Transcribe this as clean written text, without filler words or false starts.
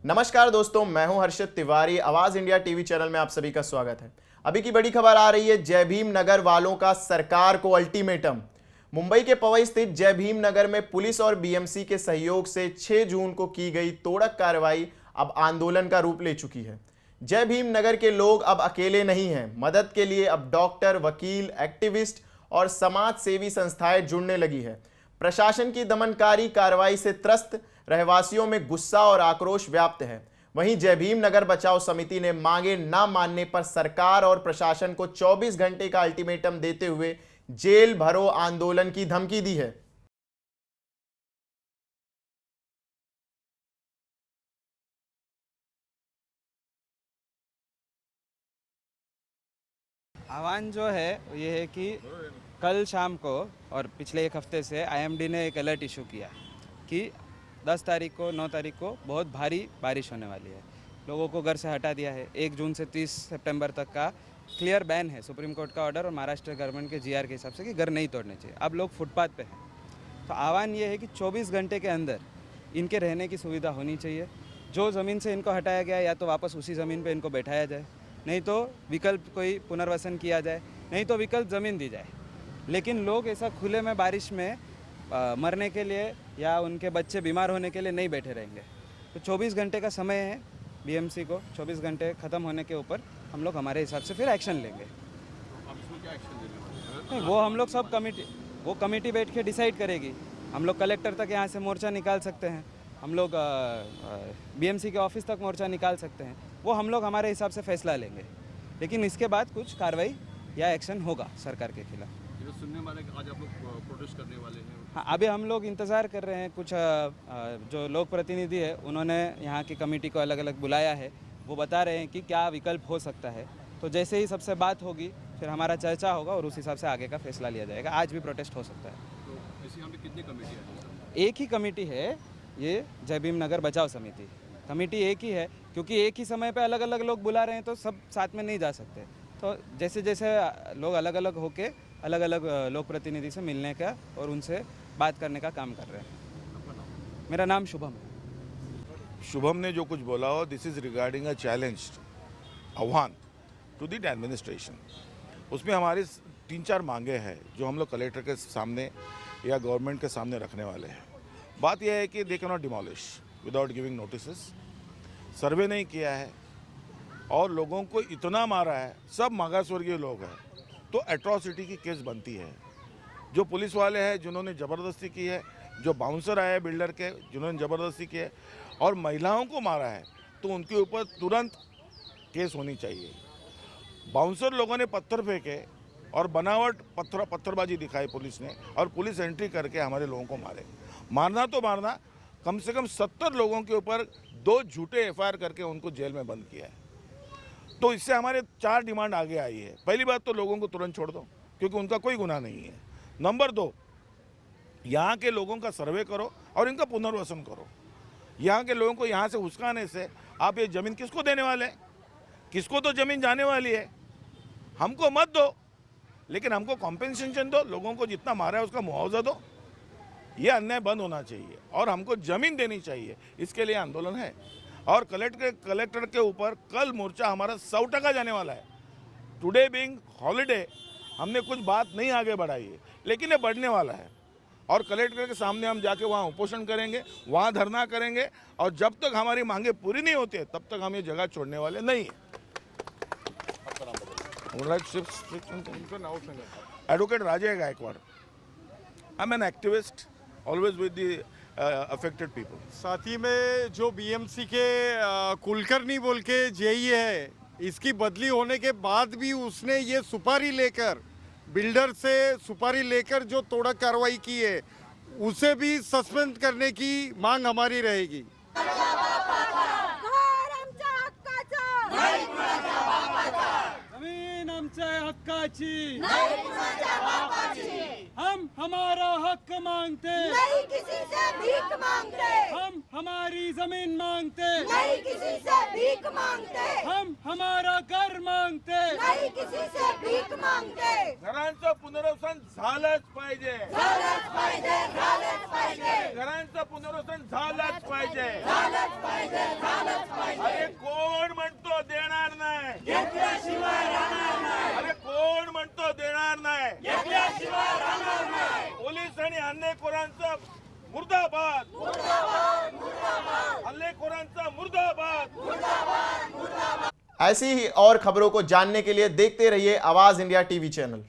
नमस्कार दोस्तों, मैं हूं हर्षित तिवारी। आवाज इंडिया टीवी चैनल में आप सभी का स्वागत है। अभी की बड़ी खबर आ रही है, जय भीम नगर वालों का सरकार को अल्टीमेटम। मुंबई के पवई स्थित जय भीम नगर में पुलिस और बीएमसी के सहयोग से 6 जून को की गई तोड़क कार्रवाई अब आंदोलन का रूप ले चुकी है। जय भीम नगर के लोग अब अकेले नहीं हैं। मदद के लिए अब डॉक्टर, वकील, एक्टिविस्ट और समाज सेवी संस्थाएं जुड़ने लगी है। प्रशासन की दमनकारी कार्रवाई से त्रस्त रहवासियों में गुस्सा और आक्रोश व्याप्त है। वहीं जय भीम नगर बचाओ समिति ने मांगे ना मानने पर सरकार और प्रशासन को 24 घंटे का अल्टीमेटम देते हुए जेल भरो आंदोलन की धमकी दी है। आह्वान जो है ये है कि कल शाम को और पिछले एक हफ्ते से आईएमडी ने एक अलर्ट इशू किया कि 10 तारीख को 9 तारीख को बहुत भारी बारिश होने वाली है। लोगों को घर से हटा दिया है। 1 जून से 30 सितंबर तक का क्लियर बैन है, सुप्रीम कोर्ट का ऑर्डर और महाराष्ट्र गवर्नमेंट के जीआर के हिसाब से कि घर नहीं तोड़ने चाहिए। अब लोग फुटपाथ पे हैं। तो आह्वान ये है कि 24 घंटे के अंदर इनके रहने की सुविधा होनी चाहिए। जो ज़मीन से इनको हटाया गया या तो वापस उसी ज़मीन पर इनको बैठाया जाए, नहीं तो विकल्प कोई पुनर्वसन किया जाए, नहीं तो विकल्प ज़मीन दी जाए। लेकिन लोग ऐसा खुले में बारिश में मरने के लिए या उनके बच्चे बीमार होने के लिए नहीं बैठे रहेंगे। तो 24 घंटे का समय है बीएमसी को। 24 घंटे ख़त्म होने के ऊपर हम लोग हमारे हिसाब से फिर एक्शन लेंगे। अब इसमें क्या एक्शन लेना है? नहीं, वो हम लोग सब कमेटी बैठ के डिसाइड करेगी। हम लोग कलेक्टर तक यहाँ से मोर्चा निकाल सकते हैं, हम लोग बीएमसी के ऑफिस तक मोर्चा निकाल सकते हैं। वो हम लोग हमारे हिसाब से फैसला लेंगे, लेकिन इसके बाद कुछ कार्रवाई या एक्शन होगा सरकार के खिलाफ। ये सुनने वाले कि आज आप लोग प्रोटेस्ट करने वाले हैं। हाँ, अभी हम लोग इंतज़ार कर रहे हैं। कुछ जो लोक प्रतिनिधि है उन्होंने यहाँ की कमेटी को अलग अलग बुलाया है। वो बता रहे हैं कि क्या विकल्प हो सकता है। तो जैसे ही सबसे बात होगी फिर हमारा चर्चा होगा और उस हिसाब से आगे का फैसला लिया जाएगा। आज भी प्रोटेस्ट हो सकता है। तो ऐसे यहाँ पे कितनी कमेटी है? एक ही कमेटी है, ये जय भीम नगर बचाओ समिति। कमेटी एक ही है, क्योंकि एक ही समय पे अलग अलग लोग बुला रहे हैं तो सब साथ में नहीं जा सकते। तो जैसे जैसे लोग अलग अलग होके अलग अलग लोक प्रतिनिधि से मिलने का और उनसे बात करने का काम कर रहे हैं। मेरा नाम शुभम है। शुभम ने जो कुछ बोला हो, this is regarding a challenge, आह्वान टू द एडमिनिस्ट्रेशन। उसमें हमारी 3-4 मांगे हैं जो हम लोग कलेक्टर के सामने या गवर्नमेंट के सामने रखने वाले हैं। बात यह है कि they can not demolish without giving notices. Survey नहीं किया है और लोगों को इतना मारा है, सब मागासवर्गीय लोग हैं, तो एट्रॉसिटी की केस बनती है। जो पुलिस वाले हैं जिन्होंने ज़बरदस्ती की है, जो बाउंसर आए हैं बिल्डर के जिन्होंने ज़बरदस्ती की है और महिलाओं को मारा है, तो उनके ऊपर तुरंत केस होनी चाहिए। बाउंसर लोगों ने पत्थर फेंके और बनावट पत्थरबाजी दिखाई पुलिस ने, और पुलिस एंट्री करके हमारे लोगों को मारे। मारना तो मारना, कम से कम 70 लोगों के ऊपर 2 झूठे एफआईआर करके उनको जेल में बंद किया है। तो इससे हमारे 4 डिमांड आगे आई है। पहली बात तो लोगों को तुरंत छोड़ दो, क्योंकि उनका कोई गुनाह नहीं है। नंबर 2, यहाँ के लोगों का सर्वे करो और इनका पुनर्वसन करो। यहाँ के लोगों को यहाँ से उस्काने से आप ये ज़मीन किसको देने वाले हैं? किसको तो ज़मीन जाने वाली है। हमको मत दो, लेकिन हमको कॉम्पेंसेशन दो। लोगों को जितना मारा है उसका मुआवजा दो। ये अन्याय बंद होना चाहिए और हमको ज़मीन देनी चाहिए। इसके लिए आंदोलन है और कलेक्टर के ऊपर कल मोर्चा हमारा 100% जाने वाला है। टुडे बीइंग हॉलीडे हमने कुछ बात नहीं आगे बढ़ाई है, लेकिन ये बढ़ने वाला है और कलेक्टर के सामने हम जाके वहाँ उपोषण करेंगे, वहाँ धरना करेंगे और जब तक हमारी मांगे पूरी नहीं होती है तब तक हम ये जगह छोड़ने वाले नहीं है। Advocate Raje Gaikwad. I am an activist, always with the affected people. साथ ही में जो बीएमसी के कुलकर्णी बोल के जेई है, इसकी बदली होने के बाद भी उसने ये सुपारी लेकर, बिल्डर से सुपारी लेकर जो तोड़क कार्रवाई की है, उसे भी सस्पेंड करने की मांग हमारी रहेगी। जमीन आमच्या हक्काची, हम हमारा हक मांगते, नहीं किसी से भीख मांगते। हम हमारी जमीन मांगते, नहीं किसी से भीख मांगते। हम हमारा घर मांगते, नहीं किसी से भीख मांगते। घरांचं पुनर्वसन झालंच पाहिजे, झालंच पाहिजे, झालंच पाहिजे, घरांचं पुनर्वसन झालंच पाहिजे, झालंच पाहिजे, झालंच मुर्दाबाद हल्लेखोरांचा मुर्दाबाद। ऐसी ही और खबरों को जानने के लिए देखते रहिए आवाज इंडिया टीवी चैनल।